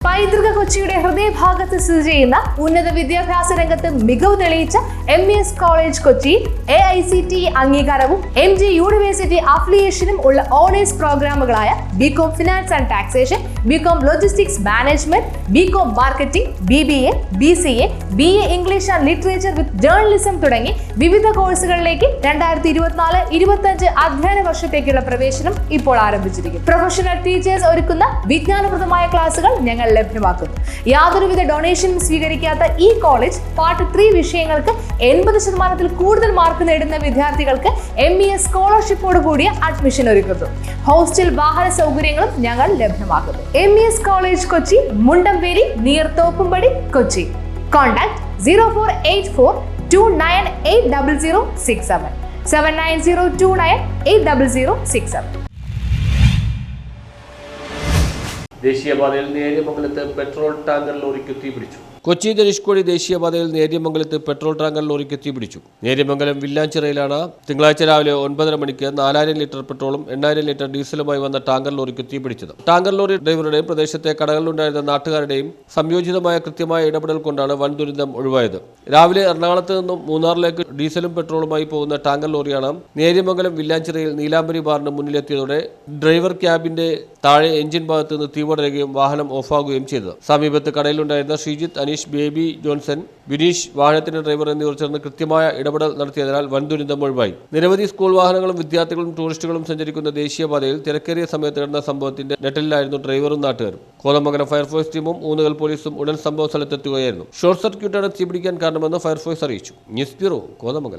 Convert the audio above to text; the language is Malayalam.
പൈതൃക കൊച്ചിയുടെ ഹൃദയഭാഗത്ത് സ്ഥിതി ചെയ്യുന്ന ഉന്നത വിദ്യാഭ്യാസ രംഗത്ത് മികവ് തെളിയിച്ച MES കോളേജ് കൊച്ചി AICTE അംഗീകാരവും MG യൂണിവേഴ്സിറ്റി അഫിലിയേഷനും ഉള്ള ഓണേഴ്സ് പ്രോഗ്രാമുകളായ BCom finance and taxation, BCom logistics management, BCom marketing, BBA, BCA, BA English and literature with journalism തുടങ്ങി വിവിധ കോഴ്സുകളിലേക്ക് 2024-25 അധ്യയന വർഷത്തേക്കുള്ള പ്രവേശനം ഇപ്പോൾ ആരംഭിച്ചിരിക്കുന്നു. പ്രൊഫഷണൽ ടീച്ചേഴ്സ് ഒരുക്കുന്ന വിജ്ഞാനപ്രദമായ ക്ലാസുകൾ ഞങ്ങൾ ലഭ്യമാക്കുന്നു. യാതൊരുവിധ ഡൊണേഷനും സ്വീകരിക്കാത്ത ഈ കോളേജ് പാർട്ട് 3 വിഷയങ്ങൾക്ക് 80% കൂടുതൽ മാർക്ക് നേടുന്ന വിദ്യാർത്ഥികൾക്ക് MES സ്കോളർഷിപ്പോട് കൂടിയ അഡ്മിഷൻ ഒരുക്കുന്നു. ഹോസ്റ്റൽ വാഹന സൗകര്യങ്ങളും ഞങ്ങൾ ലഭ്യമാക്കുന്നു. MES college Kochi, Mundamveli, near Thoppumpady, Kochi. Contact 0484298067 7902980067. ദേശീയപാതയിൽ നേര്യമംഗലത്ത് പെട്രോൾ ടാങ്കർ ലോറിക്ക് തീപിടിച്ചു. കൊച്ചി ധനുഷ്കോടി ദേശീയപാതയിൽ നേര്യമംഗലത്ത് പെട്രോൾ ടാങ്കർ ലോറിക്ക് തീപിടിച്ചു. നേര്യമംഗലം വില്ലാഞ്ചിറയിലാണ് തിങ്കളാഴ്ച രാവിലെ 9:30 മണിക്ക് 4000 ലിറ്റർ പെട്രോളും 8000 ലിറ്റർ ഡീസലുമായി വന്ന ടാങ്കർ ലോറിക്ക് തീപിടിച്ചത്. ടാങ്കർ ലോറി ഡ്രൈവറുടെയും പ്രദേശത്തെ കടകളിലുണ്ടായിരുന്ന നാട്ടുകാരുടെയും സംയോജിതമായ കൃത്യമായ ഇടപെടൽ കൊണ്ടാണ് വൻ ദുരന്തം ഒഴിവായത്. രാവിലെ എറണാകുളത്ത് നിന്നും മൂന്നാറിലേക്ക് ഡീസലും പെട്രോളുമായി പോകുന്ന ടാങ്കർ ലോറിയാണ് നേര്യമംഗലം വില്ലാഞ്ചിറയിൽ നീലാംബരി ബാറിന് മുന്നിലെത്തിയതോടെ ഡ്രൈവർ ക്യാബിന്റെ താഴെ എഞ്ചിൻ ഭാഗത്ത് നിന്ന് തീപടരുകയും വാഹനം ഓഫാകുകയും ചെയ്തത്. സമീപത്ത് കടയിലുണ്ടായിരുന്ന ശ്രീജിത്ത്, അനീഷ്, ബേബി ജോൺസൺ, ബിനീഷ്, വാഹനത്തിന്റെ ഡ്രൈവർ എന്നിവർ ചേർന്ന് കൃത്യമായ ഇടപെടൽ നടത്തിയതിനാൽ വൻ ദുരന്തം ഒഴിവായി. നിരവധി സ്കൂൾ വാഹനങ്ങളും വിദ്യാർത്ഥികളും ടൂറിസ്റ്റുകളും സഞ്ചരിക്കുന്ന ദേശീയപാതയിൽ തിരക്കേറിയ സമയത്ത് നടന്ന സംഭവത്തിന്റെ നെട്ടലിലായിരുന്നു ഡ്രൈവറും നാട്ടുകാരും. കോതമംഗലം ഫയർഫോഴ്സ് ടീമും ഊന്നുകൽ പോലീസും ഉടൻ സംഭവ സ്ഥലത്തെത്തുകയായിരുന്നു. ഷോർട്ട് സർക്യൂട്ടാണ് തീപിടിക്കാൻ കാരണമെന്ന് ഫയർഫോഴ്സ് അറിയിച്ചു. News bureau, Kothamangalam.